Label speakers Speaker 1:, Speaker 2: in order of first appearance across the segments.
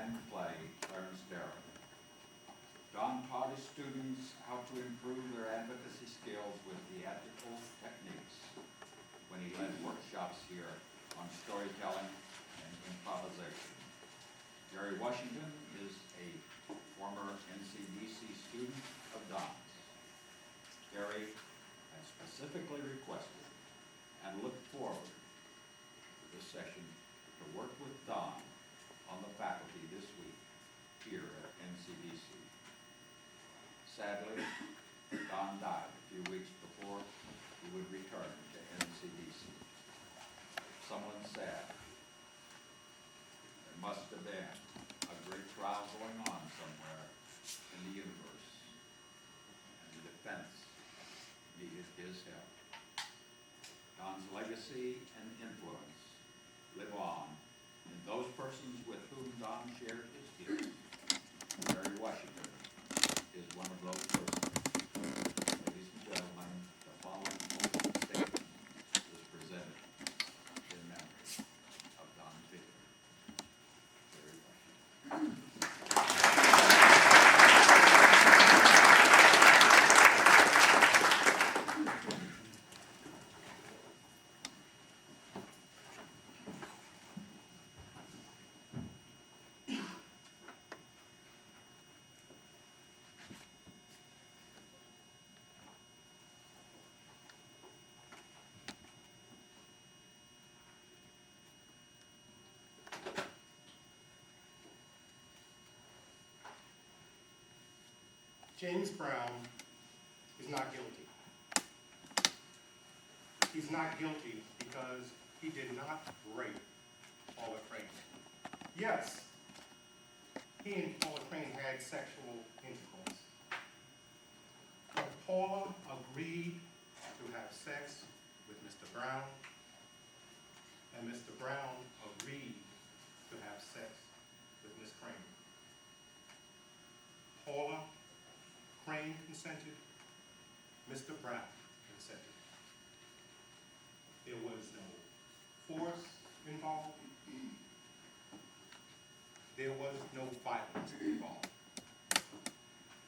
Speaker 1: and play, Clarence Darrow. Don taught his students how to improve their advocacy skills with theatrical techniques when he led workshops here on storytelling and improvisation. Gary Washington is a former NCDC student of Don's. Gary has specifically requested and looked forward to this session to work with Don on the faculty this week here at NCDC. Sadly, Don died a few weeks before he would return to NCDC. Someone said there must have been a great trial going on somewhere in the universe, and the defense needed his help. Don's legacy and influence live on in those persons with whom Don shared his views. Gary Washington is one of those persons. Ladies and gentlemen, the following opening statement is presented in memory of Don Fiedler. Gary Washington.
Speaker 2: James Brown is not guilty. He's not guilty because he did not rape Paula Crane. Yes, he and Paula Crane had sexual intercourse. But Paula agreed to have sex with Mr. Brown, and Mr. Brown agreed to have sex with Miss Crane. Paula Crane consented, Mr. Brown consented. There was no force involved. There was no violence involved.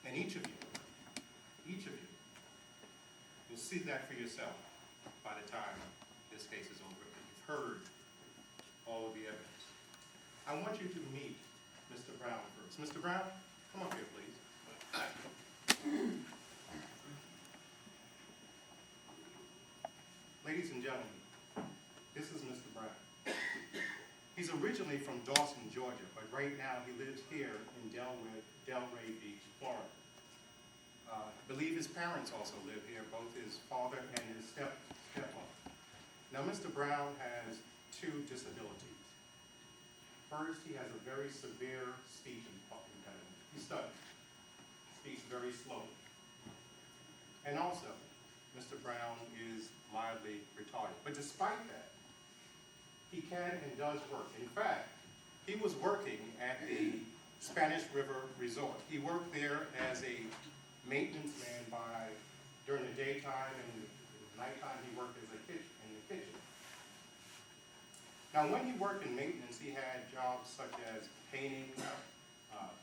Speaker 2: And each of you will see that for yourself by the time this case is over. You've heard all of the evidence. I want you to meet Mr. Brown first. Mr. Brown, come up here, please. Ladies and gentlemen, this is Mr. Brown. He's originally from Dawson, Georgia, but right now he lives here in Delray Beach, Florida. I believe his parents also live here, both his father and his stepmother. Now, Mr. Brown has two disabilities. First, he has a very severe speech impediment. He stutters. Speaks very slowly. And also, Mr. Brown is mildly retarded. But despite that, he can and does work. In fact, he was working at the Spanish River Resort. He worked there as a maintenance man during the daytime, and the nighttime he worked in the kitchen. Now, when he worked in maintenance, he had jobs such as painting,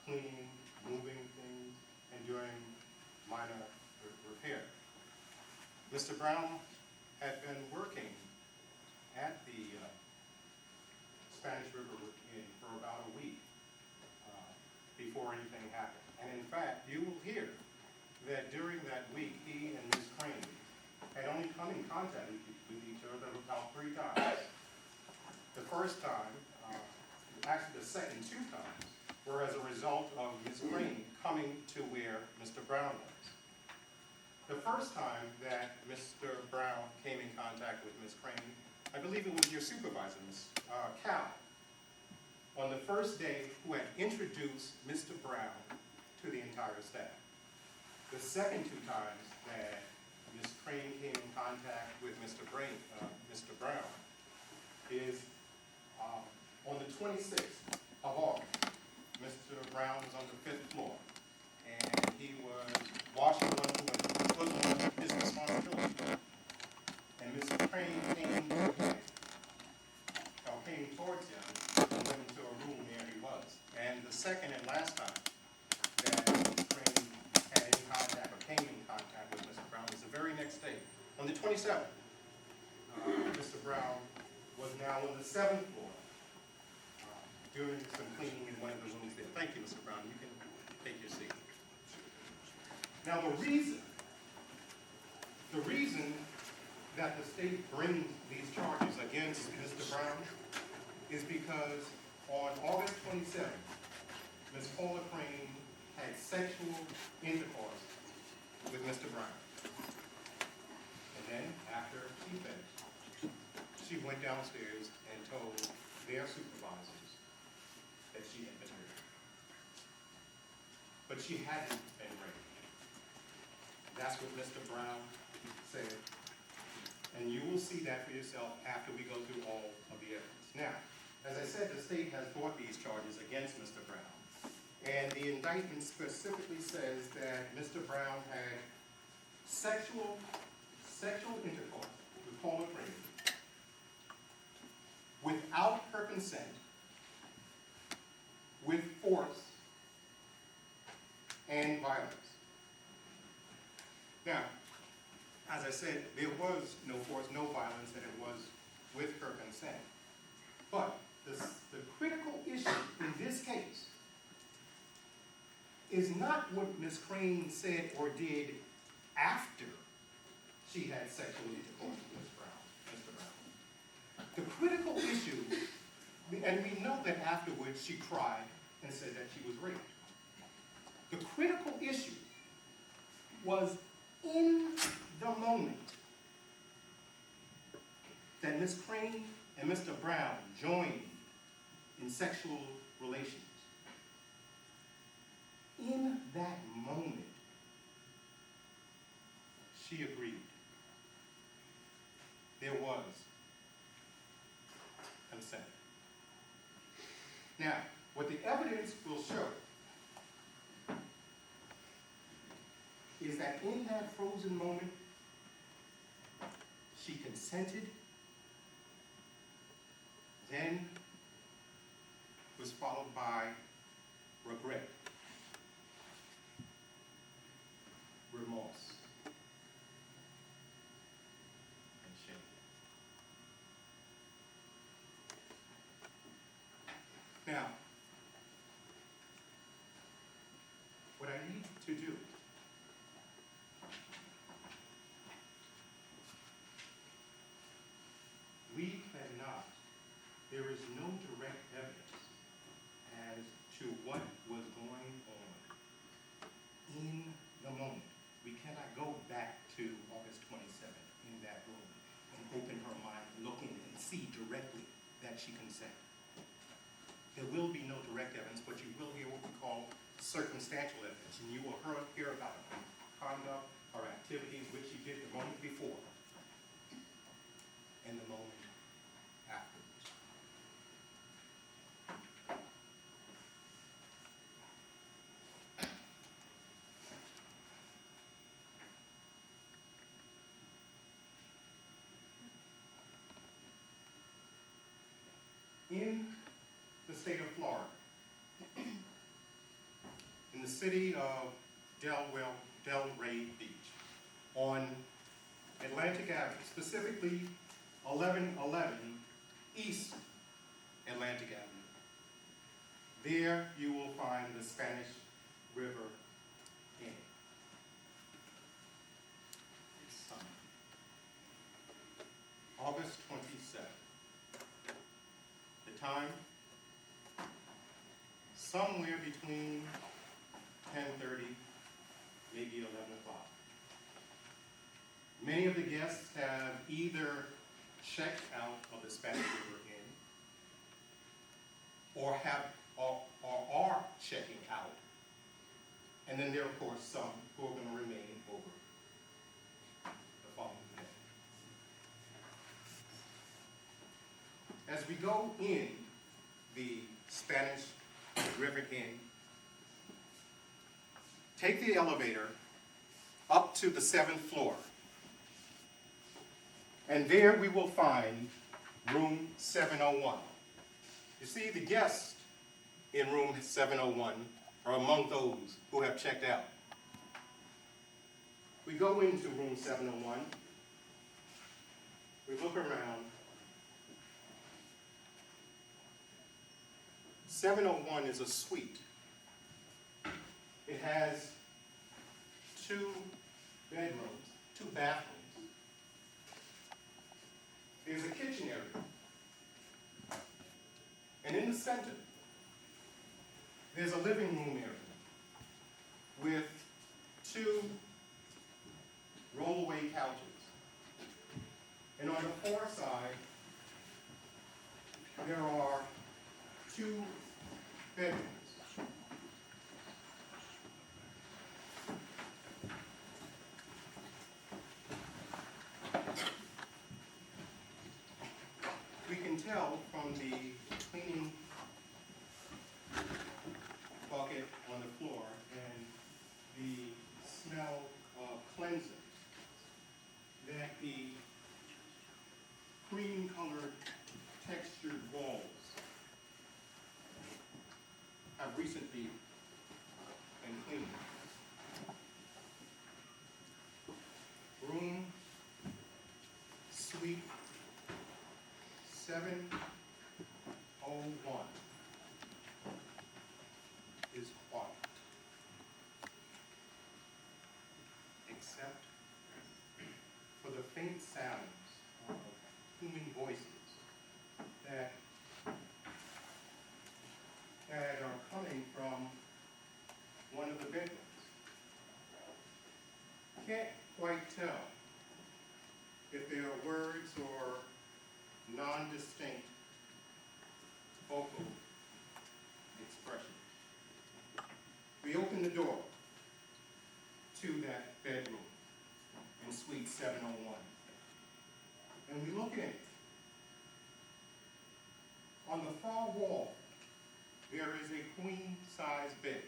Speaker 2: cleaning, moving things, and doing minor repair. Mr. Brown had been working at the Spanish River Inn for about a week before anything happened. And in fact, you will hear that during that week, he and Ms. Crane had only come in contact with each other about 3 times. The first time, actually the second 2 times, were as a result of Ms. Crane coming to where Mr. Brown was. The first time that Mr. Brown came in contact with Ms. Crane, I believe it was your supervisor, Ms. Cal, on the first day, who had introduced Mr. Brown to the entire staff. The second 2 times that Ms. Crane came in contact with Mr. Brown is on the 26th of August. Mr. Brown was on the 5th floor, and he was washing one of his responsibilities. And Mr. Crane came towards him and went into a room where he was. And the the 7th floor, doing some cleaning in one of the rooms there. Thank you, Mr. Brown. You can take your seat. Now, the reason that the state brings these charges against Mr. Brown is because on August 27th, Ms. Paula Crane had sexual intercourse with Mr. Brown. And then, after she finished, she went downstairs and told their supervisors that she had been raped. But she hadn't been raped. That's what Mr. Brown said. And you will see that for yourself after we go through all of the evidence. Now, as I said, the state has brought these charges against Mr. Brown. And the indictment specifically says that Mr. Brown had sexual intercourse with Paula Crane without her consent, with force and violence. Now, as I said, there was no force, no violence, and it was with her consent. But the critical issue in this case is not what Ms. Crane said or did after she had sexual intercourse with Mr. Brown. The critical issue, and we know that afterwards she cried and said that she was raped. The critical issue was in the moment that Ms. Crane and Mr. Brown joined in sexual relations. In that moment, she agreed. There was consent. Now, what the evidence will show is that in that frozen moment, she consented, then was followed by regret, remorse, and shame. Now, what I need to do there is no direct evidence as to what was going on in the moment. We cannot go back to August 27th in that room and open her mind, look in and see directly that she consented. There will be no direct evidence, but you will hear what we call circumstantial evidence, and you will hear about her conduct or activities which she did the moment before and the moment afterwards. In the state of Florida, in the city of Delray Beach, on Atlantic Avenue, specifically 1111 East Atlantic Avenue, there you will find the Spanish River Inn. It's Sunday, August 27th. The time, somewhere between 10:30, maybe 11 o'clock. Many of the guests have either checked out of the Spanish River Inn or are checking out. And then there are, of course, some who are going to remain over the following day. As we go in the Spanish River Inn, take the elevator up to the 7th floor. And there we will find room 701. You see, the guests in room 701 are among those who have checked out. We go into room 701. We look around. 701 is a suite. It has 2 bedrooms, 2 bathrooms. There's a kitchen area. And in the center, there's a living room area with 2 rollaway couches. And on the far side, there are 2 bedrooms. We can tell from the cleaning bucket on the floor and the smell of cleansing that the cream-colored textured walls have recently been cleaned. Room Suite 701 is quiet, except for the faint sounds of human voices that are coming from one of the bedrooms. Can't quite tell if they are words or non-distinct vocal expressions. We open the door to that bedroom in Suite 701, and we look in. On the far wall, there is a queen-size bed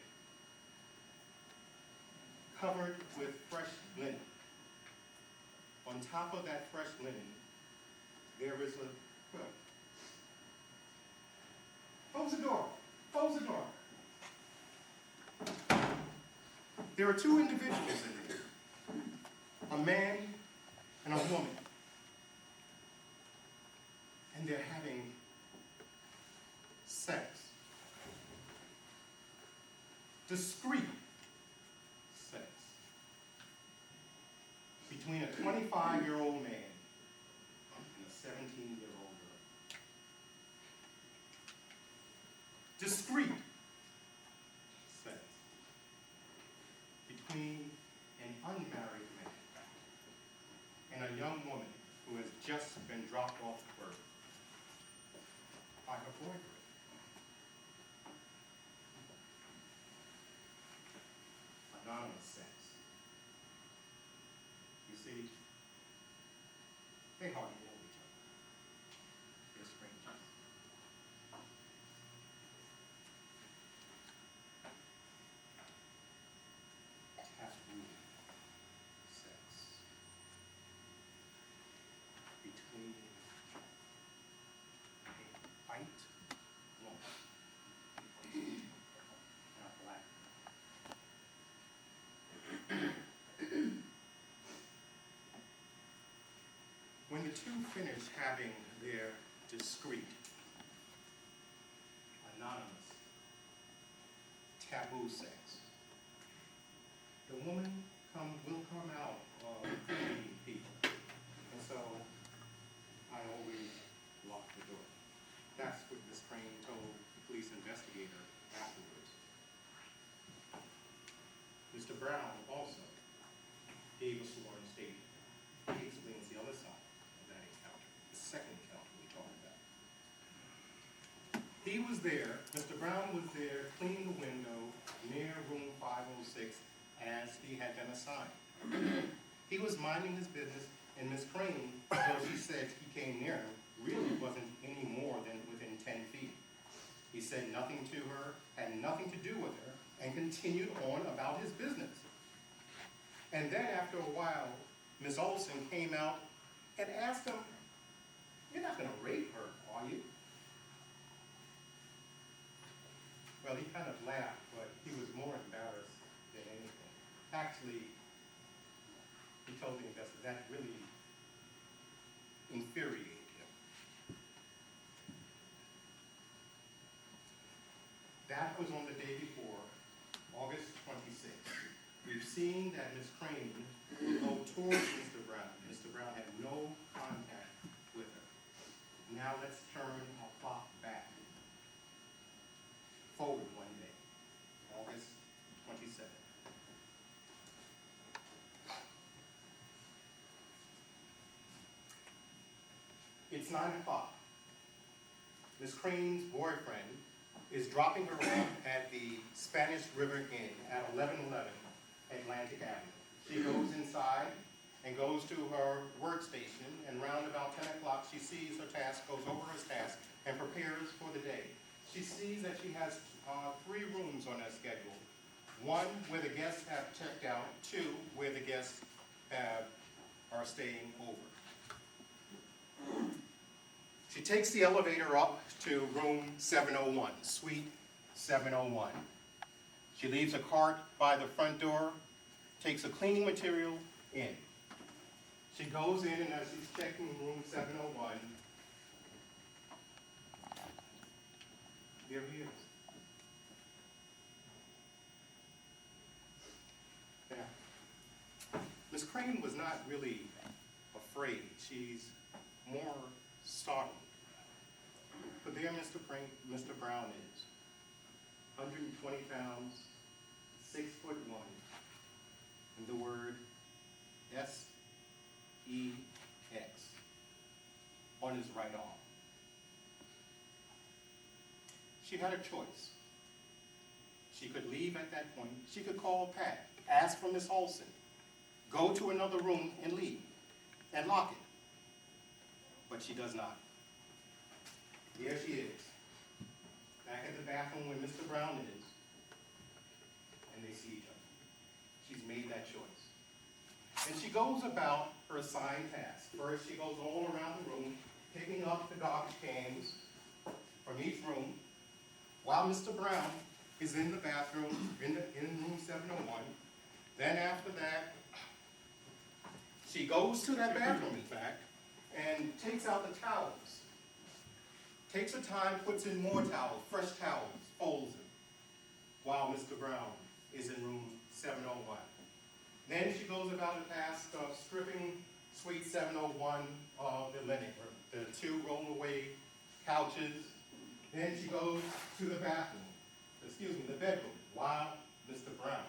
Speaker 2: covered with fresh linen. On top of that fresh linen, there is a quilt. Close the door. Close the door. There are 2 individuals in there, a man and a woman. And they're having sex. Discreet sex. Between a 25-year-old man and a 17-year-old girl. Discreet sex between an unmarried man and a young woman who has just been dropped off to birth by her boyfriend. Anonymous sex. You see, they hardly know each other. They're strangers. Taboo sex between a white woman and a black woman. When the 2 finish having their discreet, anonymous, taboo sex, the woman will come out of cleaning people. And so I always lock the door. That's what Ms. Crane told the police investigator afterwards. Mr. Brown also gave a sworn statement. He explains the other side of that encounter, the second encounter we talked about. He was there, Mr. Brown was there cleaning the window near room 506 as he had been assigned. He was minding his business, and Ms. Crane, though she said he came near him, really wasn't any more than within 10 feet. He said nothing to her, had nothing to do with her, and continued on about his business. And then after a while, Ms. Olson came out and asked him, "You're not going to rape her, are you?" Well, he kind of laughed, but he was more embarrassed than anything. Actually, he told the investor that really infuriated him. seeing that Ms. Crane would go towards Mr. Brown. Mr. Brown had no contact with her. Now let's turn our clock back. Forward one day, August 27th. It's 9 o'clock. Ms. Crane's boyfriend is dropping her off at the Spanish River Inn at 1111 Atlantic Avenue. She goes inside and goes to her workstation, and round about 10 o'clock she sees her task, goes over her task, and prepares for the day. She sees that she has 3 rooms on her schedule. 1 where the guests have checked out, 2 where the guests are staying over. She takes the elevator up to room 701, suite 701. She leaves a cart by the front door, takes a cleaning material in. She goes in, and as she's checking room 701, there he is. Now, Ms. Crane was not really afraid. She's more startled. But there Mr. Brown is, 120 pounds, 6'1", and the word S-E-X on his right arm. She had a choice. She could leave at that point. She could call Pat, ask for Miss Olson, go to another room and leave, and lock it. But she does not. There she is, back at the bathroom where Mr. Brown is, and they see each other. She's made that choice. And she goes about her assigned task. First, she goes all around the room, picking up the garbage cans from each room, while Mr. Brown is in the bathroom, in room 701. Then after that, she goes to that bathroom, in fact, and takes out the towels. Takes her time, puts in more towels, fresh towels, folds them, while Mr. Brown is in room 701. Then she goes about the task of stripping suite 701 of the linen, the 2 roll-away couches. Then she goes to the the bedroom, while Mr. Brown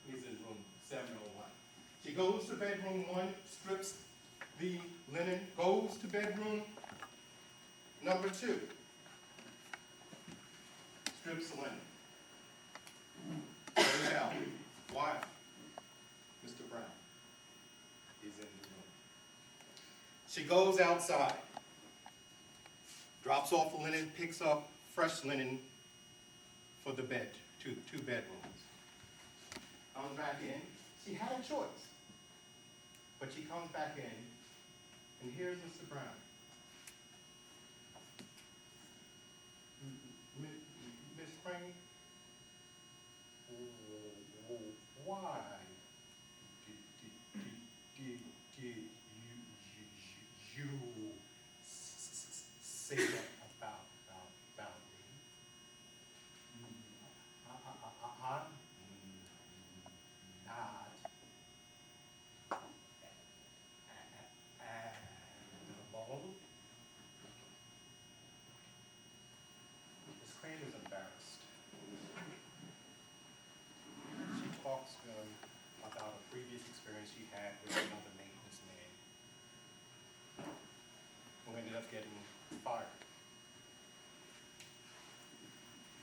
Speaker 2: is in room 701. She goes to bedroom 1, strips the linen, goes to bedroom number 2, strips the linen. Goes out, while Mr. Brown is in the room. She goes outside, drops off the linen, picks up fresh linen for the bed, 2 bedrooms. Comes back in. She had a choice, but she comes back in, and here's Mr. Brown. Miss Crane, why did you say that about me? I'm not animal. Miss Crane is embarrassed. She talks about a previous experience she had with another maintenance man who ended up getting fired.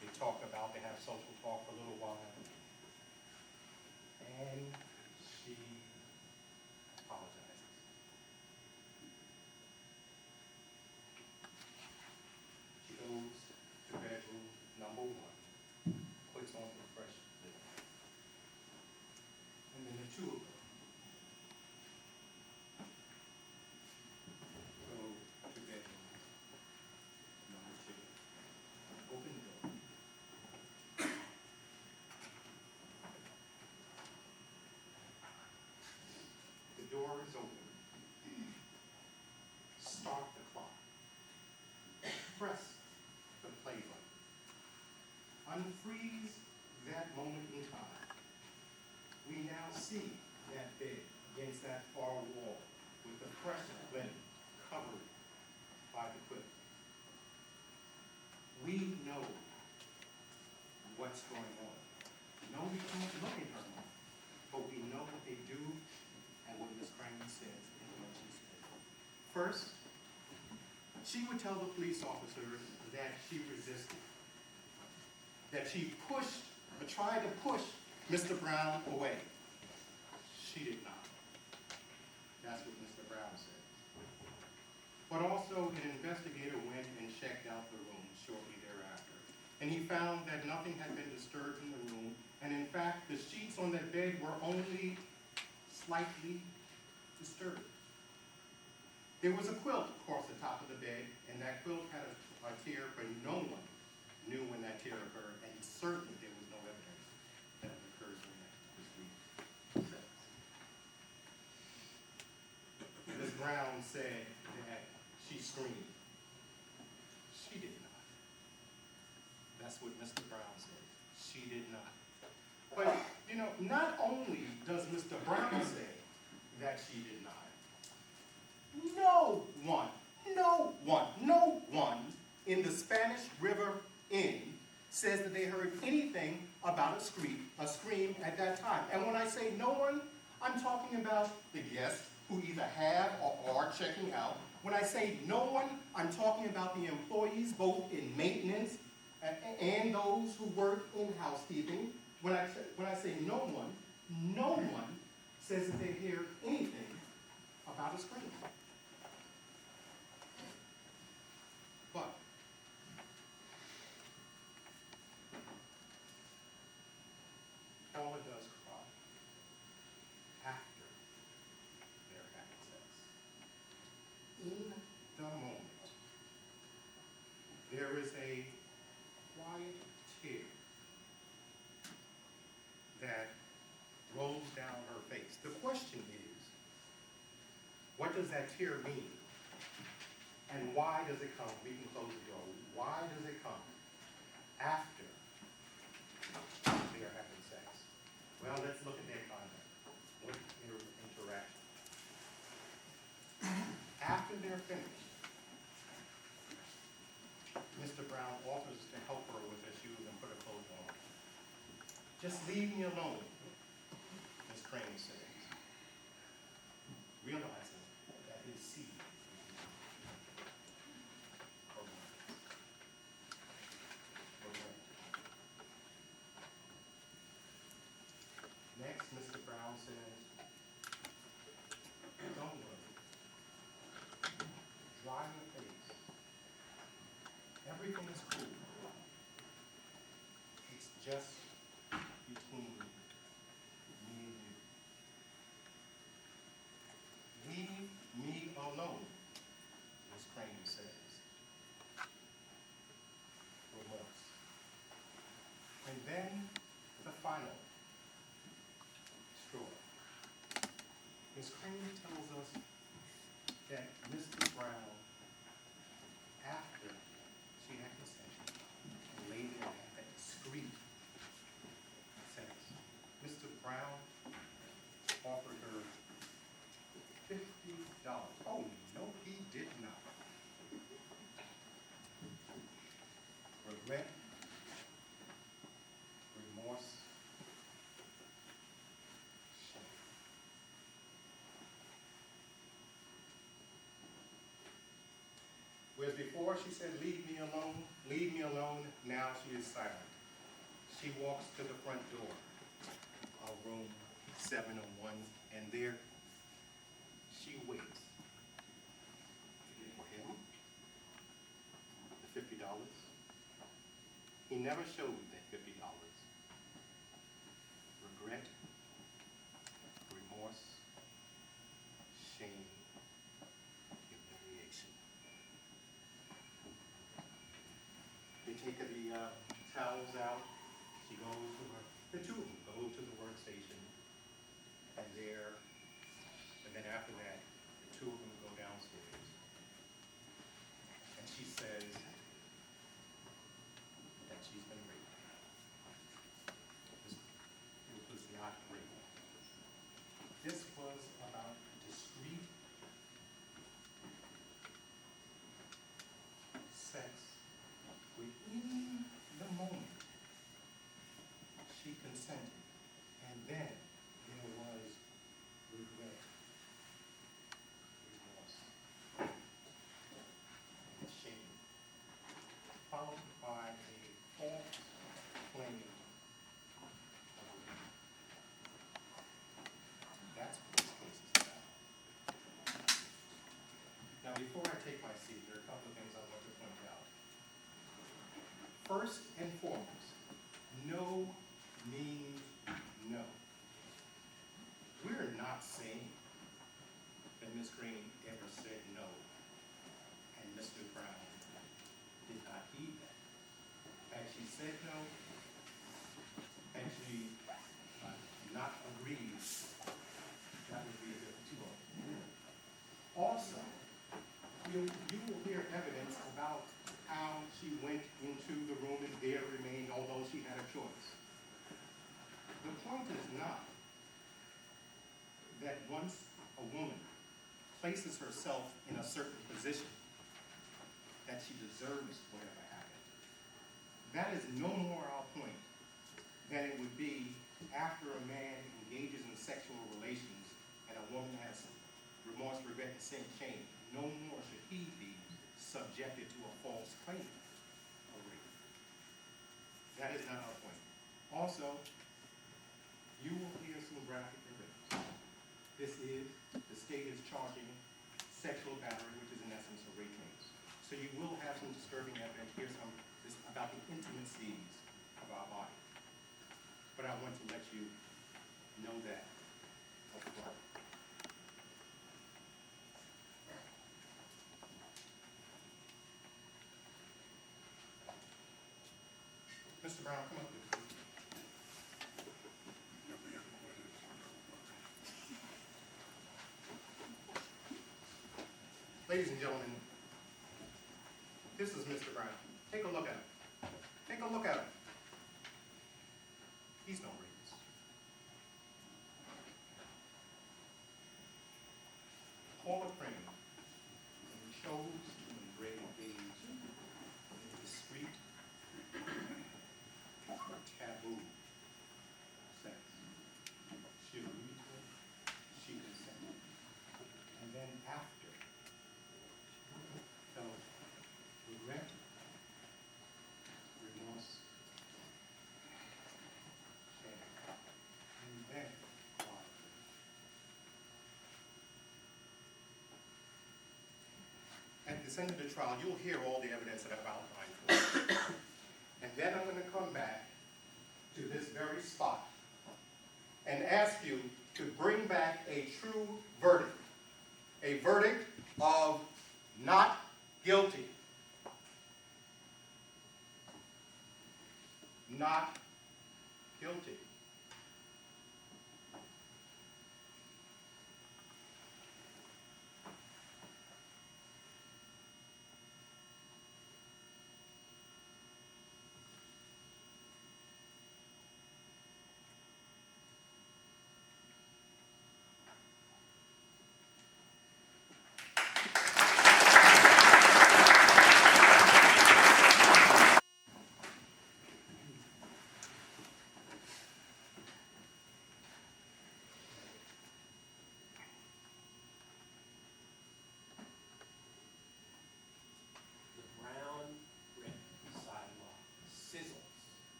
Speaker 2: They talk about, they have social talk for a little while, and she apologizes. She goes to bedroom number 1, puts on the fresh linen. And then the 2 of them go to bedroom number 2. Open the door. The door is open. Start the clock. Press the play button. Unfreeze that moment in time. We we now see that bed against that far wall with the fresh linen covered by the quilt. We know what's going on. No, we can't look at her mom, but we know what they do and what Ms. Crane says and what she says. First, she would tell the police officers that she resisted, that she pushed or tried to push Mr. Brown away. She did not. That's what Mr. Brown said. But also, an investigator went and checked out the room shortly thereafter, and he found that nothing had been disturbed in the room, and in fact, the sheets on that bed were only slightly disturbed. There was a quilt across the top of the bed, and that quilt had a tear, but no one knew when that tear occurred, and certainly there was no evidence that it occurred when that was reset. Ms. Brown said that she screamed. She did not. That's what Mr. Brown said. She did not. But, you know, not only does Mr. Brown say that she did not, no one in the Spanish River Inn says that they heard anything about a scream at that time. And when I say no one, I'm talking about the guests who either have or are checking out. When I say no one, I'm talking about the employees, both in maintenance and those who work in housekeeping. When I say no one says that they hear anything about a scream. But Paula does cry after they're having sex. In the moment, there is a quiet tear that rolls down her face. The question is, what does that tear mean? And why does it come? We can close the door. Why does it come after they are having sex? Well, let's look at their conduct. What interaction? After they're finished, Mr. Brown offers to help her with her shoes and put her clothes on. Just leave me alone, Ms. Crane says, realizing that his seed are burnt. Next, Mr. Brown says, don't worry. Dry your face. Everything is cool. It's just between me and you. Leave me alone, Ms. Crane says. Remorse. And then the final straw. Ms. Crane tells us that Mr. Brown, after she had consented and laid there and had that discreet sex, Mr. Brown offered her $50. Oh, no, he did not. Regret, remorse, shame. Whereas before she said, leave me alone, now she is silent. She walks to the front door of room 701, and there she waits for him, the $50. He never showed that $50. Regret, remorse, shame, humiliation. They take the towels out. She goes to the two of them go to the workstation, and then after that, the two of them go downstairs. And she says that she's been raped. It was not rape. first and foremost, no means no. We're not saying that Ms. Green ever said no, and Mr. Brown did not heed that. Had she said no, had she not agreed, that would be a different story. Also, you will hear evidence about how she went into the room and there remained, although she had a choice. The point is not that once a woman places herself in a certain position, that she deserves whatever happened. That is no more our point than it would be after a man engages in sexual relations and a woman has remorse, regret, and sin, shame. No more should he be subjected to a false claim of rape. That is not our point. Also, you will hear some graphic evidence. The state is charging sexual battery, which is in essence a rape case. So you will have some disturbing evidence. Here's this about the intimacies of our body. But I want to let you know that up front. Mr. Brown, come up here. Ladies and gentlemen, this is Mr. Brown. Take a look at him. Take a look at him. He's no rapist. Paula Crane chose to engrave these discreet, taboo sex. She agreed to it. She consented. And then after, felt regret, remorse, shame, and then cried. At the end of the trial, you'll hear all the evidence that I've outlined for you. And then I'm going to come back to this very spot and ask you to bring back a true verdict. A verdict of not guilty. Not guilty.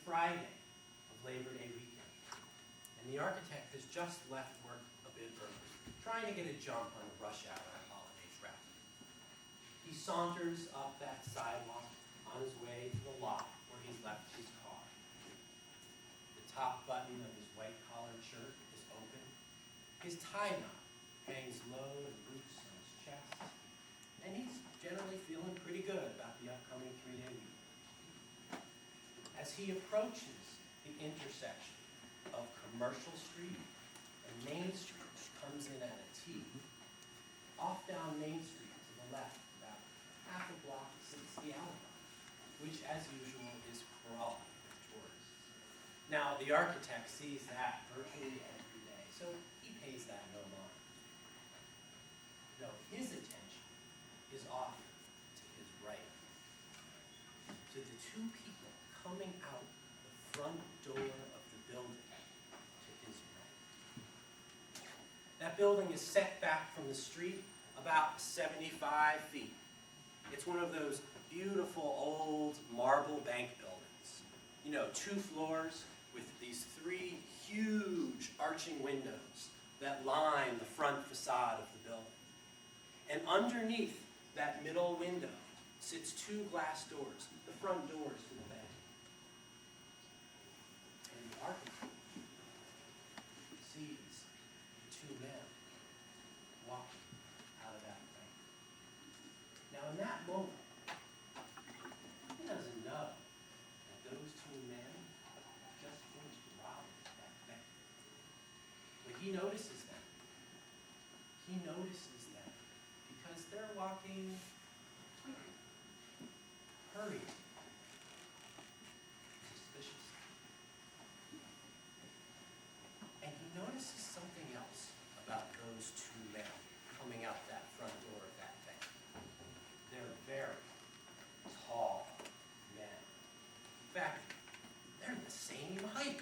Speaker 3: Friday of Labor Day weekend, and the architect has just left work a bit early, trying to get a jump on the rush hour holiday traffic. He saunters up that sidewalk on his way to the lot where he's left his car. The top button of his white-collared shirt is open. His tie knot hangs low and loose on his chest, and he's generally feeling pretty good about the upcoming 3-day weekend. As he approaches the intersection of Commercial Street and Main Street, which comes in at a T, off down Main Street to the left, about half a block sits the Alibi, which as usual is crawling with tourists. Now, the architect sees that virtually every day, so he pays that no mind. No, his attention is off to his right, to the two people coming out the front door of the building to his right. That building is set back from the street about 75 feet. It's one of those beautiful old marble bank buildings. You know, 2 floors with these 3 huge arching windows that line the front facade of the building. And underneath that middle window sits two glass doors, the front doors to the bank. And the architect sees two men walking out of that bank. Now in that moment, he doesn't know that those two men just finished robbing that bank. But he notices them. He notices them because they're walking quickly, hurried, suspiciously. And he notices something else about those two men coming out that front door of that bank. They're very tall men. In fact, they're the same height.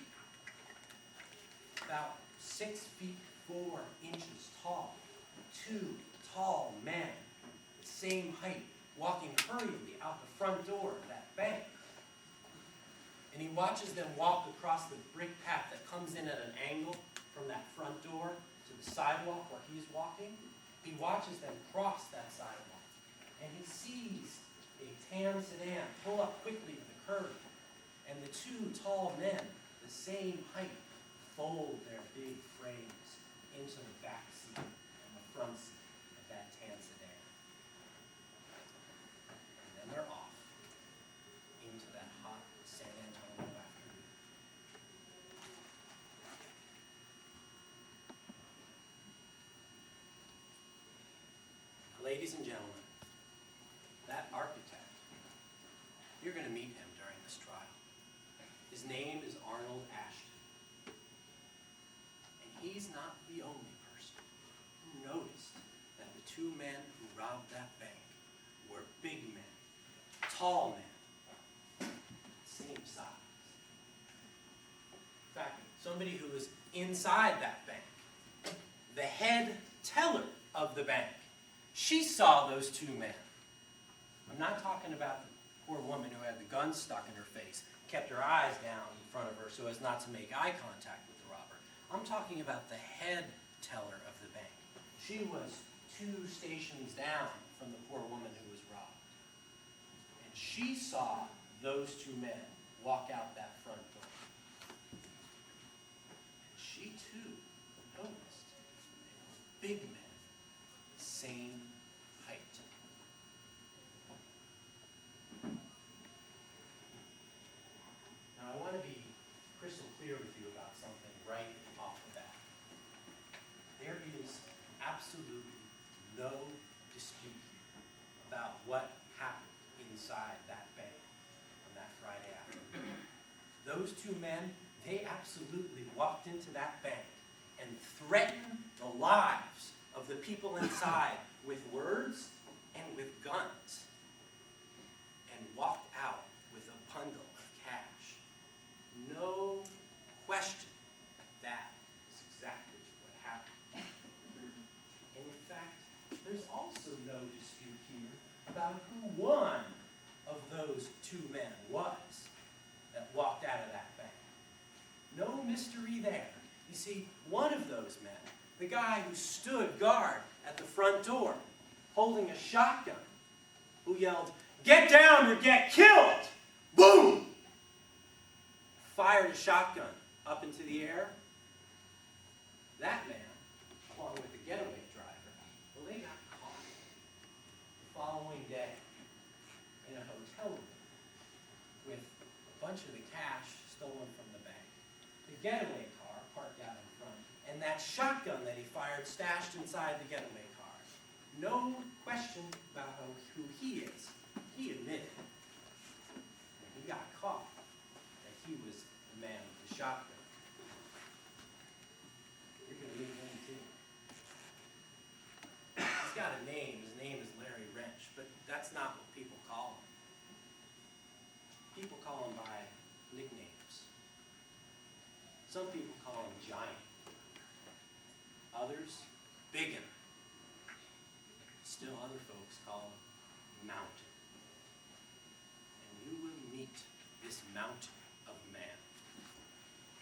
Speaker 3: About 6 feet 4 inches tall. Two tall men, the same height, walking hurriedly out the front door of that bank. And he watches them walk across the brick path that comes in at an angle from that front door to the sidewalk where he's walking. He watches them cross that sidewalk. And he sees a tan sedan pull up quickly to the curb. And the two tall men, the same height, fold their big frames into the back seat and the front seat of that tan sedan. And then they're off into that hot San Antonio afternoon. Now, ladies and gentlemen, that architect, you're going to meet him during this trial. His name is Arnold Ashton. And he's not the only person who noticed that the two men who robbed that bank were big men, tall men, same size. In fact, somebody who was inside that bank, the head teller of the bank, she saw those two men. I'm not talking about the poor woman who had the gun stuck in her face, kept her eyes down in front of her so as not to make eye contact with the robber. I'm talking about the head teller of the bank. She was 2 stations down from the poor woman who was robbed. And she saw those two men walk out that front door. And she too noticed they were big men, same height. Now I want to be crystal clear with you about something right off the bat. There is absolutely no dispute here about what happened inside that bank on that Friday afternoon. Those two men, they absolutely walked into that bank and threatened the lives of the people inside with words and with guns, and walked out with a bundle of cash. No question that is exactly what happened. And in fact, there's also no dispute here about who one of those two men was that walked out of that bank. No mystery there. You see, one of those men, the guy who stood guard at the front door, holding a shotgun, who yelled, "Get down or get killed!" Boom! Fired a shotgun up into the air. That man, along with the getaway driver, well, they got caught the following day in a hotel room with a bunch of the cash stolen from the bank, the getaway car parked out in front, and that shotgun that he fired stashed inside the getaway car. No question about who he is. He admitted when he got caught that he was the man with the shotgun. You're going to meet him too. He's got a name. His name is Larry Wrench, but that's not what people call him. People call him by nicknames. Some people call him Giant. Others, Biggin. Still other folks call him Mountain. And you will meet this mountain of man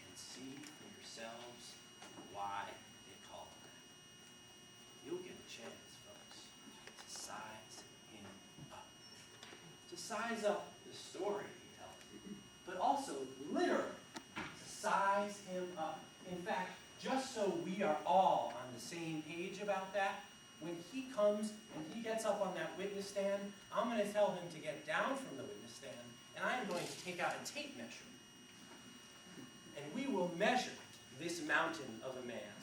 Speaker 3: and see for yourselves why they call him size up the story he tells, but also literally to size him up. In fact, just so we are all on the same page about that, when he comes and he gets up on that witness stand, I'm going to tell him to get down from the witness stand, and I am going to take out a tape measure. And we will measure this mountain of a man.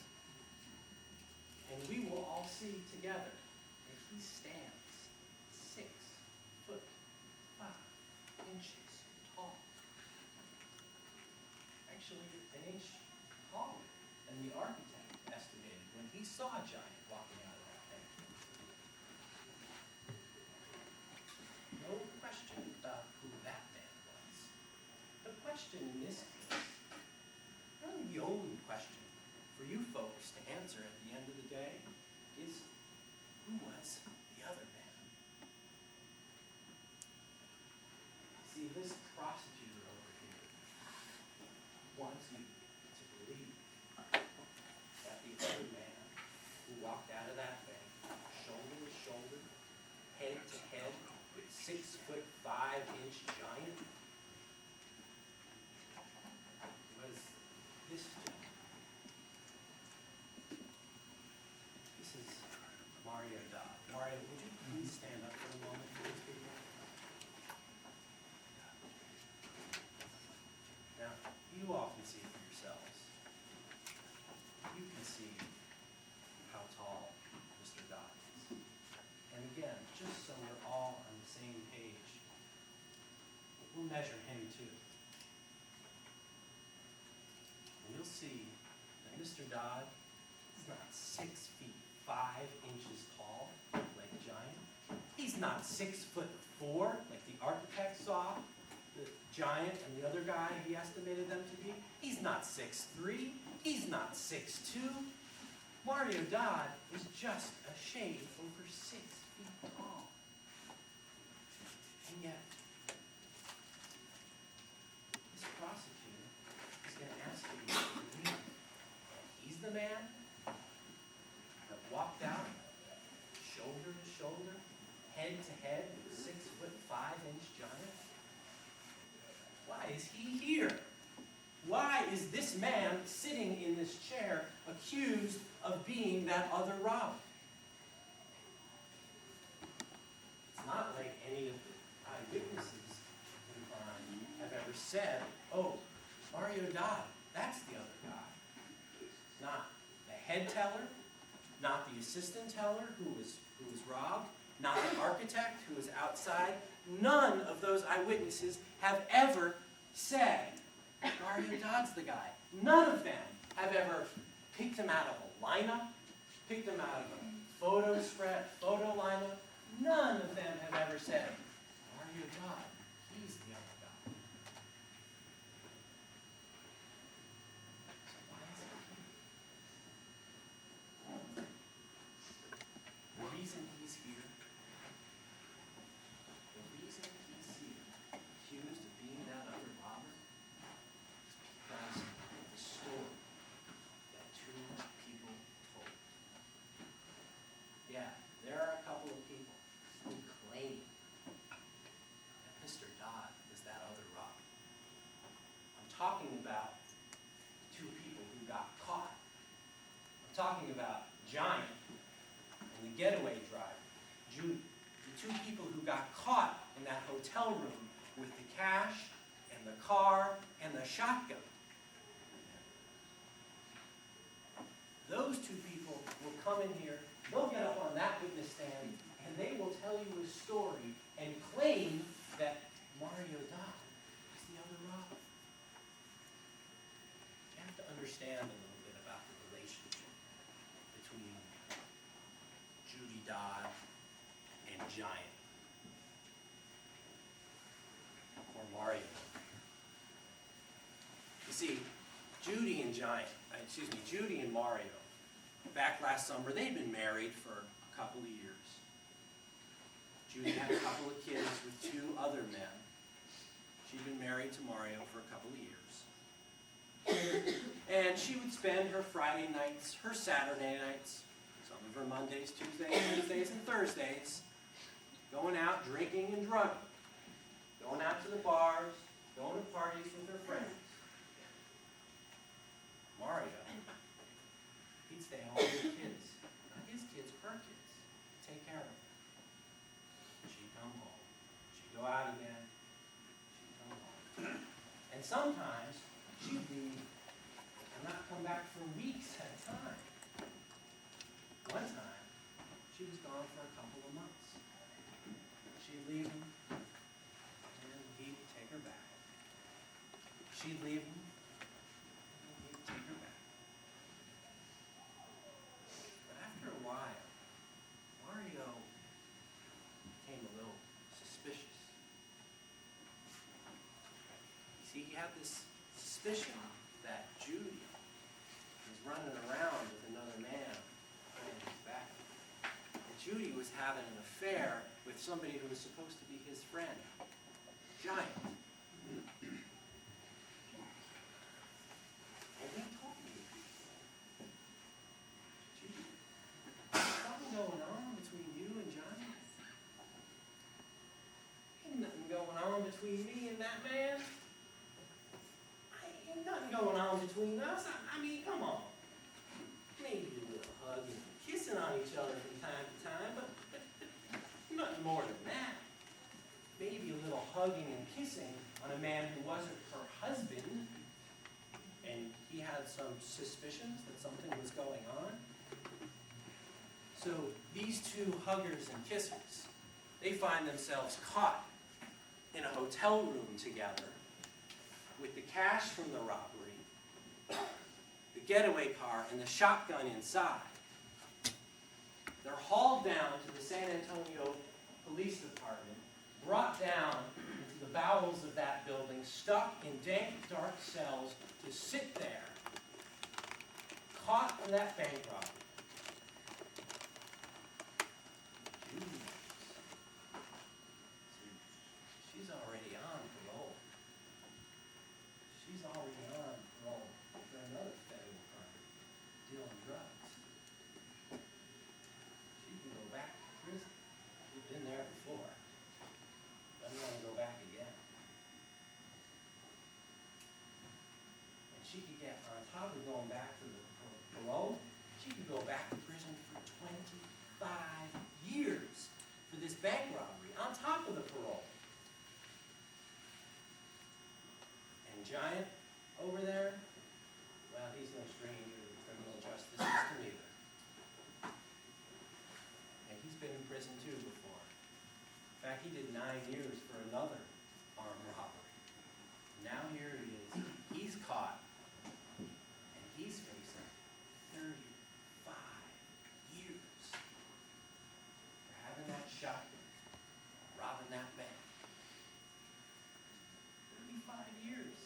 Speaker 3: And we will all see together that he stands 6'5" tall. Actually, an inch taller than the architect estimated when he saw a giant walking out of that thing. No question about who that man was. The question in this case, really the only question for you folks to answer at the end of the day, is who was the other man? See, this prosecutor over here wants you to believe that the other man who walked out of that thing, shoulder to shoulder, head to head, with 6'5" giant, was this gentleman. This is Mario Dodd. Mario, would you please stand up for a moment, please, people? Now, you all can see for yourselves. You can see how tall Mr. Dodd is. And again, just so we're all on the same page, we'll measure him too. And you'll see that Mr. Dodd is not 6'5" tall like a giant. He's not 6'4" like the architect saw the giant and the other guy he estimated them to be. He's not 6'3". He's not 6'2". Mario Dodd is just a shade over 6 feet tall. And yet, this prosecutor is going to ask you to believe that he's the man that walked out shoulder to shoulder, head to head with 6'5" giant. Why is he here? Why is this man sitting in this chair accused of being that other robber? It's not like any of the eyewitnesses have ever said, oh, Mario Dodd, that's the other guy. Not the head teller, not the assistant teller who was robbed, not the architect who was outside. None of those eyewitnesses have ever said, Mario Dodd's the guy. None of them have ever picked him out of a lineup, picked him out of a photo lineup. None of them have ever said, Mario Dodd, he's the other guy. So why is he here? The reason he's here, accused of being that other robber, is because of the story that two people told. Yeah, there are a couple of people who claim that Mr. Dodd is that other robber. I'm talking about two people who got caught. I'm talking about Giant and the getaway driver, Judy. The two people who got caught in that hotel room with the cash and the car and the shotgun. Those two people will come in here, they'll get up on that witness stand, and they will tell you a story and claim that Mario Dodd is the other robber. You have to understand a little bit about the relationship between Judy Dodd and Giant, or Mario. You see, Judy and Mario, back last summer, they'd been married for a couple of years. Judy had a couple of kids with two other men. She'd been married to Mario for a couple of years. And she would spend her Friday nights, her Saturday nights, some of her Mondays, Tuesdays, Wednesdays, and Thursdays, going out drinking and drugging. going out to the bars, going to parties with her friends. Mario, he'd stay home with his kids. Not his kids, her kids. Take care of them. She'd come home. She'd go out again. She'd come home. And sometimes she'd leave and not come back for weeks at a time. One time, she was gone for a couple of months. She'd leave him, and he'd take her back. She'd leave him, and he'd take her back. But after a while, Mario became a little suspicious. You see, he had this suspicion that Judy was running around with another man behind his back. And Judy was having an affair with somebody who was supposed to be his friend, Giant. And he told me, Judy, there's something going on between you and Giant. Ain't nothing going on between me and that man. Ain't nothing going on between us. I mean, come on. Maybe a little hugging and kissing on each other from time to time, but nothing more than that. Maybe a little hugging and kissing on a man who wasn't her husband, and he had some suspicions that something was going on. So these two huggers and kissers, they find themselves caught in a hotel room together with the cash from the robbery, the getaway car, and the shotgun inside. They're hauled down to the San Antonio Police Department, brought down into the bowels of that building, stuck in dank, dark cells to sit there, caught for that bank robbery. Judy, she's already on parole. She's already on parole for another federal crime, dealing drugs. She can go back to prison. She's been there before. Doesn't want to go back again. And she could get, on top of going back to the parole, she could go back to prison for 25 years for this bank robbery, on top of the parole. And Giant over there, well, he's no stranger to the criminal justice system either. And he's been in prison too before. In fact, he did 9 years for another armed robbery. Now here he is. He's caught. And he's facing 35 years for having that shotgun, robbing that bank. 35 years.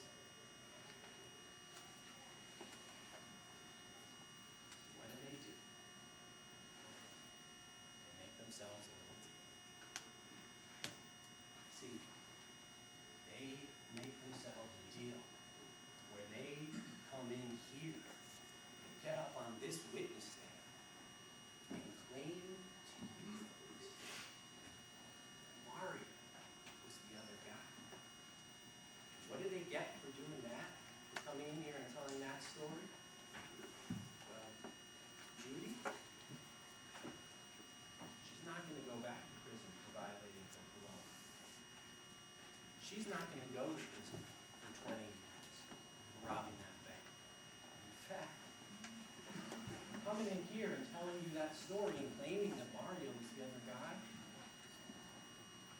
Speaker 3: What do? They make themselves a little deal. See, they make themselves a deal where they come in here and get up on this witness stand and claim to you folks that Mario was the other guy. What do they get for doing that? For coming in here and telling that story? Well, Judy, she's not going to go back to prison for violating her parole. She's not going to go to prison for 20 years for robbing that bank. In fact, coming in here and telling you that story and claiming that Mario was the other guy,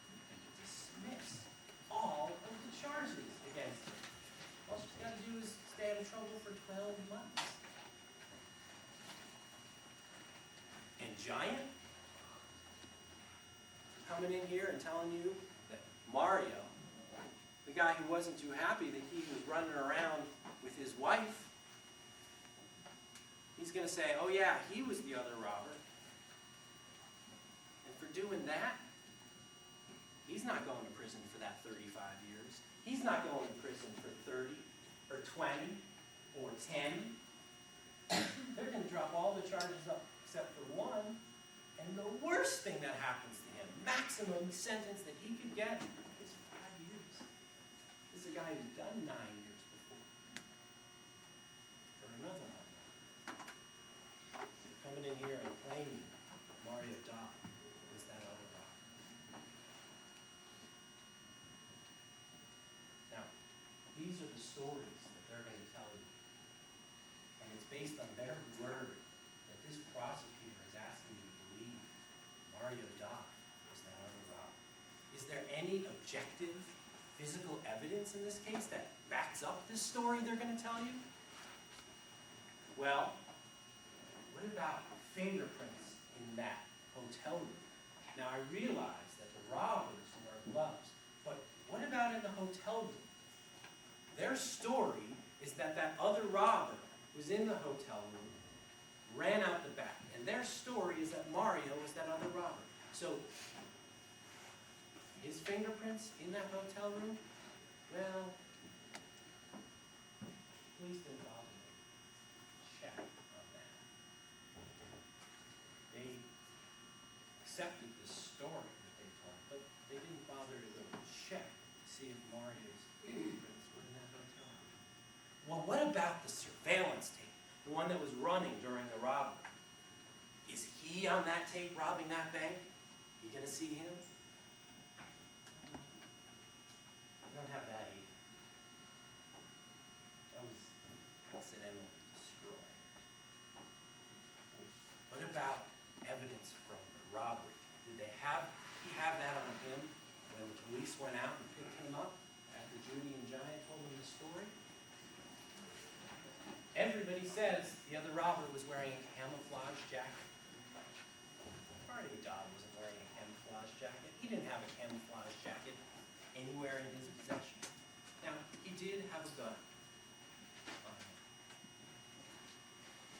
Speaker 3: you can dismiss all of the charges against her. All she's got to do is stay out of trouble for 12 months. And Giant, coming in here and telling you that Mario, the guy who wasn't too happy that he was running around with his wife, he's going to say, oh yeah, he was the other robber. And for doing that, he's not going to prison for that 35 years. He's not going to prison for 30 or 20 or 10. They're going to drop all the charges up except for one. And the worst thing that happens to him, maximum sentence that he could get, is 5 years guy was done 9 years before for another one. You're coming in here and claiming Mario Dodd was that other robber. Now, these are the stories that they're going to tell you. And it's based on their word that this prosecutor is asking you to believe Mario Dodd was that other robber. Is there any objective physical evidence in this case that backs up this story they're going to tell you? Well, what about fingerprints in that hotel room? Now, I realize that the robbers wear gloves, but what about in the hotel room? Their story is that that other robber was in the hotel room, ran out the back, and their story is that Mario was that other robber. So, his fingerprints in that hotel room? Well, police didn't bother to check on that. They accepted the story that they told, but they didn't bother to go check to see if Mario's fingerprints were in that hotel room. Well, what about the surveillance tape? The one that was running during the robbery? Is he on that tape robbing that bank? You gonna see him? I don't have that either. That was accidentally destroyed. What about evidence from the robbery? Did he have that on him when the police went out and picked him up after Judy and Giant told him the story? Everybody says the other robber was wearing a camouflage jacket. Mario Dodd wasn't wearing a camouflage jacket. He didn't have a camouflage jacket anywhere in his possession. Now, he did have a gun on him.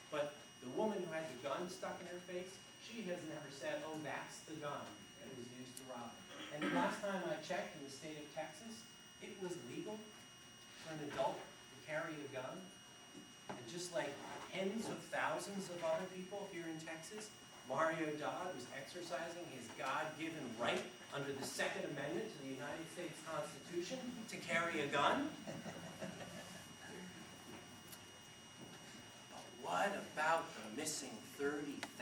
Speaker 3: But the woman who had the gun stuck in her face, she has never said, oh, that's the gun that was used to rob him. And the last time I checked in the state of Texas, it was legal for an adult to carry a gun. And just like tens of thousands of other people here in Texas, Mario Dodd was exercising his God-given right under the Second Amendment to the United States Constitution to carry a gun. But what about the missing $30,000?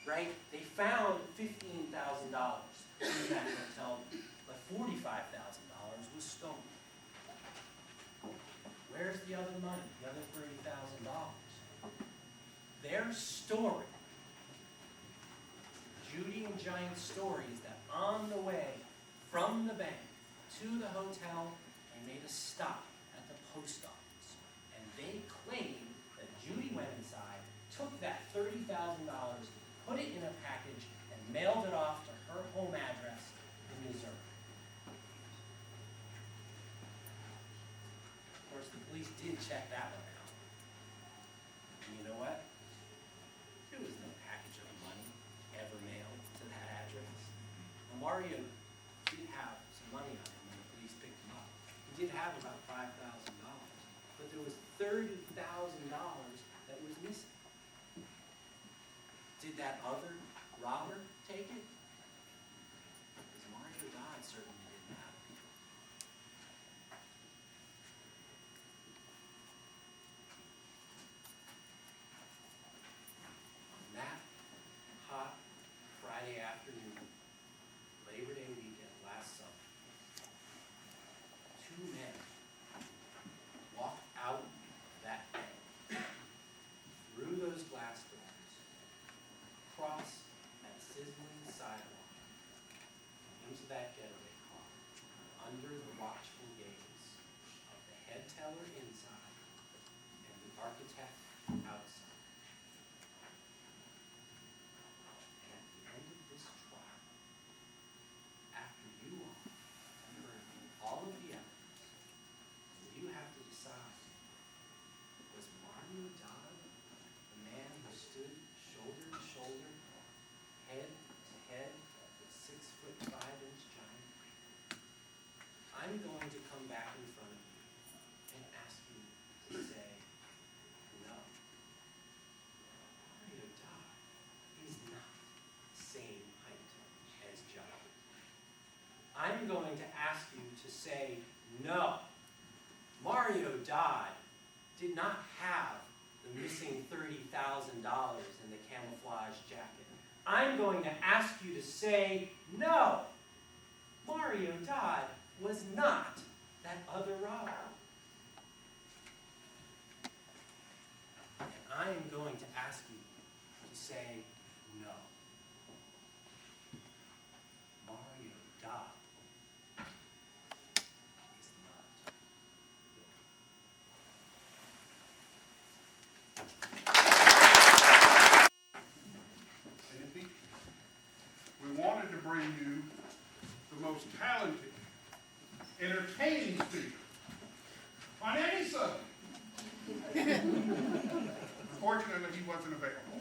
Speaker 3: Right? They found $15,000 in that hotel, but $45,000 was stolen. Where's the other money, the other $30,000? Their story, Judy and Giant's story, is that on the way from the bank to the hotel, they made a stop at the post office. And they claimed that Judy went inside, took that $30,000, put it in a package, and mailed it off to her home address in Missouri. Of course, the police did check that one out. And you know what? There was no package of money ever mailed to that address. Now, Mario did have some money on him when the police picked him up. He did have about $5,000, but there was $30,000 that was missing. Did that other robber take it? Because Mario Dodd certainly didn't have it. in the camouflage jacket. I'm going to ask you to say no. Mario Dodd was not that other robber. And I am going to ask you to say no. Mario Dodd is not
Speaker 4: Andy, we wanted to bring you the most talented, entertaining speaker on any subject. Unfortunately, he wasn't available.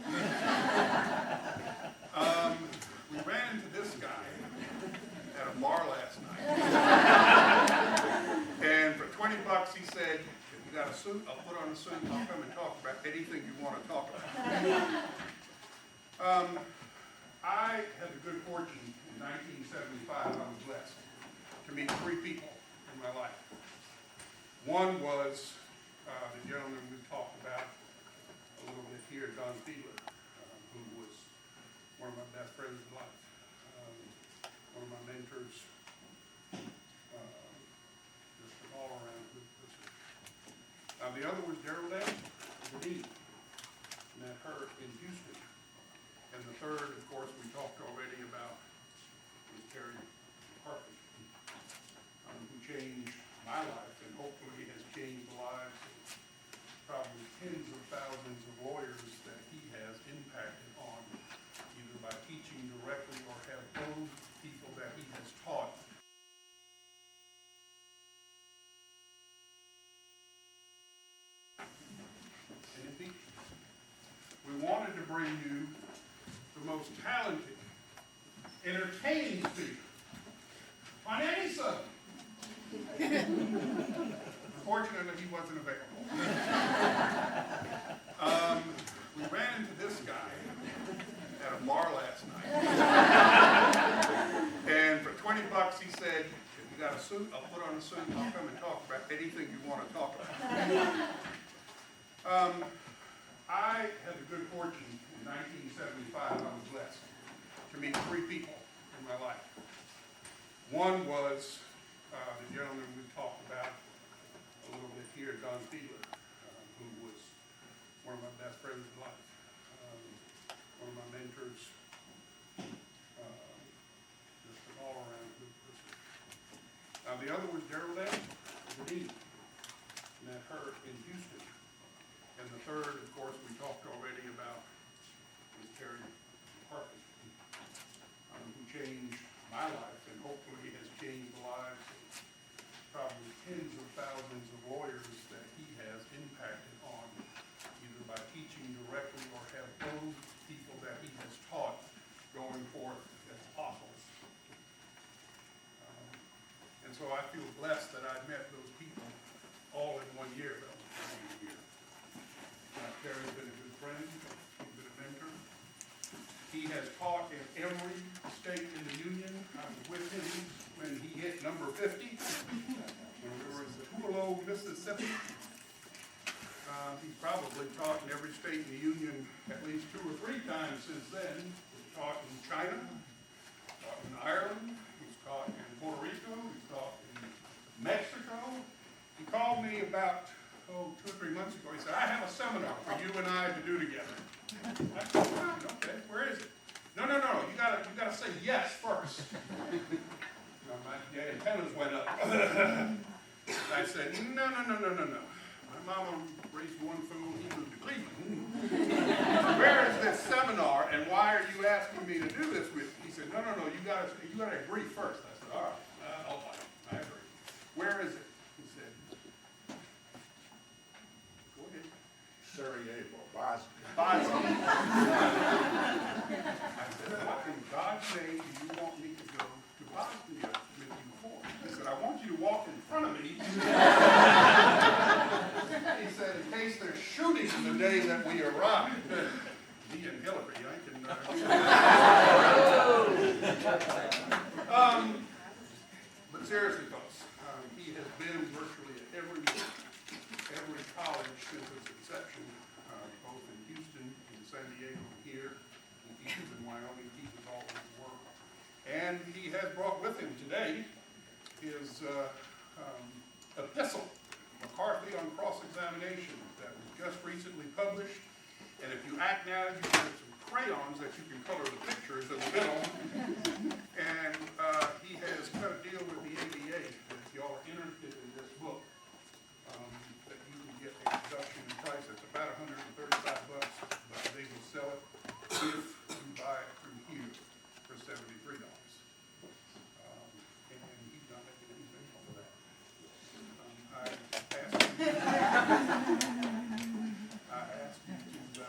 Speaker 4: We ran into this guy at a bar last night. And for $20, he said, if you got a suit, I'll put on a suit, I'll come and talk about anything you want to talk about. I had the good fortune in 1975, I was blessed to meet 3 people in my life. One was the gentleman we talked about a little bit here, Don Fiedler, who was one of my best friends in life, one of my mentors, just an all-around good person. The other was Gerald Allen, the dean. Met her in Houston. And the third, of course, we talked already about, was Terry McCarthy, who changed my life and hopefully has changed the lives of probably tens of thousands of lawyers that he has impacted on, either by teaching directly or have owned people that he has taught. Andy, we wanted to bring you the most talented, entertaining speaker on any subject. Unfortunately, he wasn't available. We ran into this guy at a bar last night. And for $20, he said, if you got a suit, I'll put on a suit, I'll come and talk about anything you want to talk about. I had the good fortune in 1975, I was blessed to meet 3 people in my life. One was the gentleman we talked about a little bit here, Don Fiedler, who was one of my best friends in life, one of my mentors, just an all-around good person. The other was Gerald Allen, the dean. Met her in Houston. And the third, of course, we talked already about, was Terry McCarthy, who changed my life and hopefully has changed the lives of probably tens of thousands of lawyers that he has impacted on, either by teaching directly or have owned people that he has taught going forth as apostles. And so I feel blessed that I met those people all in 1 year, relatively year. Terry's been a good friend, he's been a mentor. He has taught in every state in the union. I was with him when he hit number 50, when we were in Tupelo, Mississippi. He's probably taught in every state in the union at least 2 or 3 times since then. He's taught in China, taught in Ireland, he's taught in Puerto Rico, he's taught in Mexico. He called me about 2 or 3 months ago. He said, I have a seminar for you and I to do together. I said, okay, where is it? No, you gotta say yes first. My antennas went up. I said, no. My mama raised 1 fool, he moved to Cleveland. Where is this seminar and why are you asking me to do this with you? He said, no, you gotta agree first. I said, all right, I'll fight. I agree. Where is it?
Speaker 1: Sarajevo, Bosnia.
Speaker 4: I said, what in God's name do you want me to go to Bosnia with you for? He said, I want you to walk in front of me. He said, in case they're shooting the day that we arrive. Me and Hillary, I can... But seriously, folks, he has been virtually at every college since its inception, both in Houston, in St. back now, you get some crayons that you can color the pictures in the middle. And he has cut a deal with the ABA, that if y'all are interested in this book, that you can get a reduction in price. It's about $135, but they will sell it if you buy it through here for $73. And he's not making anything off of that. I asked you to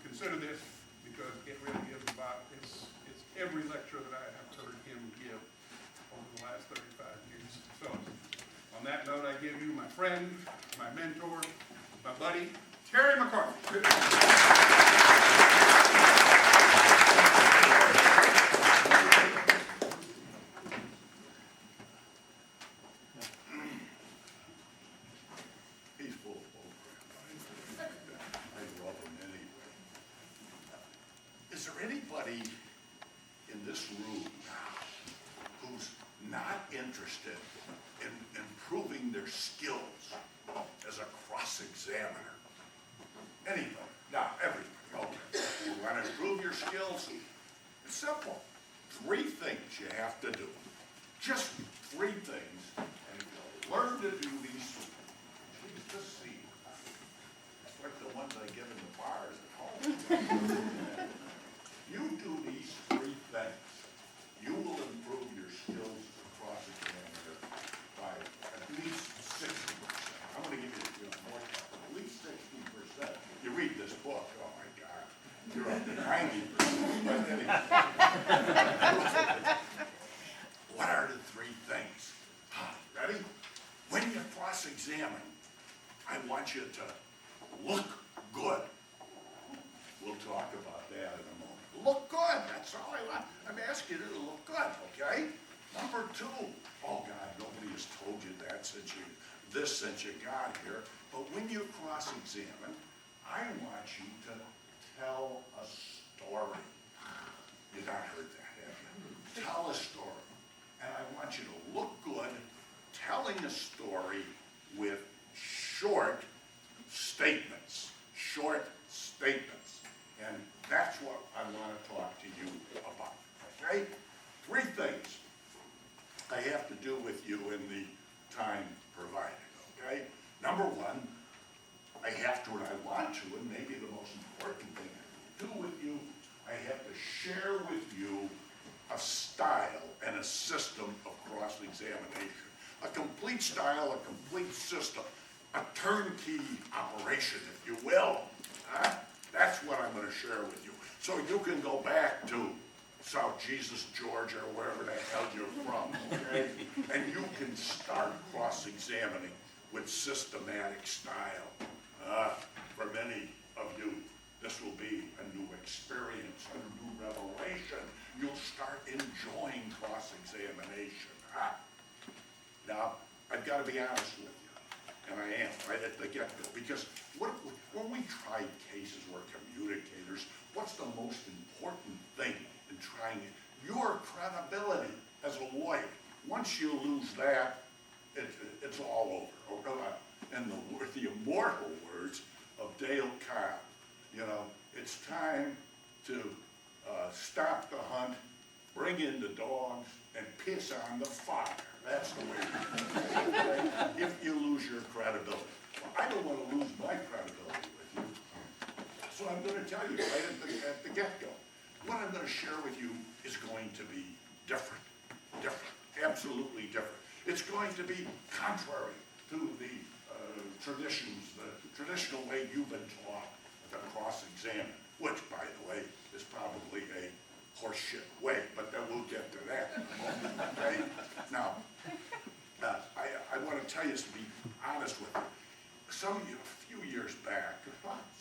Speaker 4: consider this because it really is about, it's every lecture that I have heard him give over the last 35 years. So, on that note, I give you my friend, my mentor, my buddy, Terry McCarthy.
Speaker 5: He's full of bullcrap. I love him anyway. Is there anybody in this room now who's not interested in improving their skills as a cross-examiner? Anybody? No, everybody. Okay. You want to improve your skills? It's simple. 3 things you have to do. Just 3 things. And if you learn to do these, please just see. It's like the ones I get in the bars at home. You do these 3 things, you will improve your skills as a cross-examiner by at least 60%. I'm going to give you more, at least 60%. You read this book, oh my God, you're up to 90%. But anyway. What are the 3 things? Ready? When you cross-examine, I want you to look good. We'll talk about that in a moment. Look good, that's all I want. I'm asking you to look good, okay? Number 2, oh God, nobody has told you that since you got here. But when you cross-examine, I want you to tell a story. You've not heard that, have you? Tell a story. And I want you to look good telling a story with short statements. Short statements. And that's what I want to talk to you about. Okay? 3 things I have to do with you in the time provided. Okay? Number 1, I have to, and I want to, and maybe the most important thing I do with you, I have to share with you a style and a system of cross-examination. A complete style, a complete system, a turnkey operation, if you will. That's what I'm going to share with you. So you can go back to South Jesus, Georgia, or wherever the hell you're from, okay? And you can start cross-examining with systematic style. For many of you, this will be a new experience, a new revelation. You'll start enjoying cross-examination. Now, I've got to be honest with you, and I am, right at the get-go, because when we try cases, we're communicators, what's the most important thing in trying it? Your credibility as a lawyer. Once you lose that, it's all over. In the immortal words of Dale Cobb, it's time to stop the hunt, bring in the dogs, and piss on the fire. That's the way it is. If you lose your credibility. Well, I don't want to lose my credibility with you. So I'm going to tell you right at the get-go. What I'm going to share with you is going to be different, absolutely different. It's going to be contrary to the traditions, the traditional way you've been taught to cross-examine, which, by the way, is probably a horseshit way, but then we'll get to that in a moment, okay? Now, I want to tell you, to be honest with you, a few years back,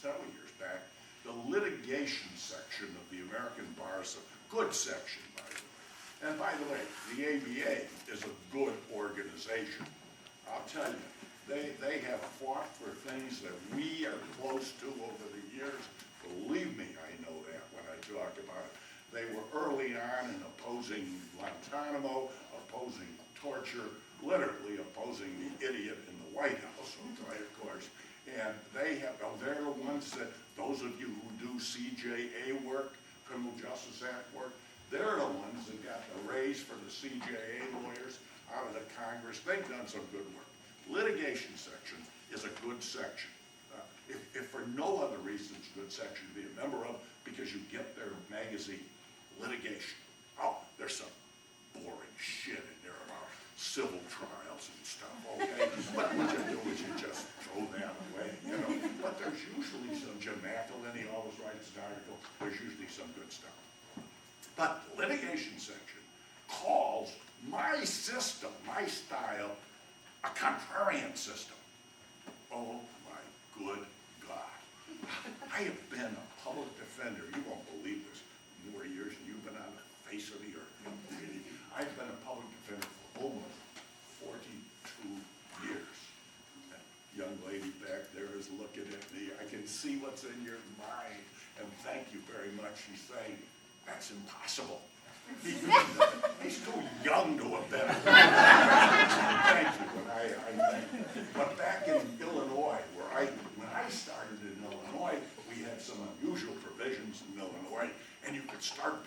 Speaker 5: several years back, the litigation section of the American Bar, is a good section, by the way. And by the way, the ABA is a good organization. I'll tell you, they have fought for things that we are close to over the years. Believe me, I know that when I talk about it. They were early on in opposing Guantanamo, opposing torture, literally opposing the idiot in the White House, okay, of course. And they have, oh, they're the ones that, those of you who do CJA work, Criminal Justice Act work, they're the ones that got the raise for the CJA lawyers out of the Congress. They've done some good work. Litigation section is a good section. If for no other reason, it's a good section to be a member of, because you get their magazine, Litigation. Oh, there's some boring shit in there about civil trials and stuff, okay? But what you do is you just throw that away, you know? But there's usually some, Jim McElhenney, he always writes an article, there's usually some good stuff. But the litigation section calls my system, my style, a contrarian system. Oh my good God. I have been a public defender, you won't believe this, more years than you've been on the face of the earth. I've been a public defender for almost 42 years. That young lady back there is looking at me. I can see what's in your mind, and thank you very much. She's saying, that's impossible. He's too young to have been. Thank you, and I thank you. But back in Illinois, when I started in Illinois, we had some unusual provisions in Illinois, and you could start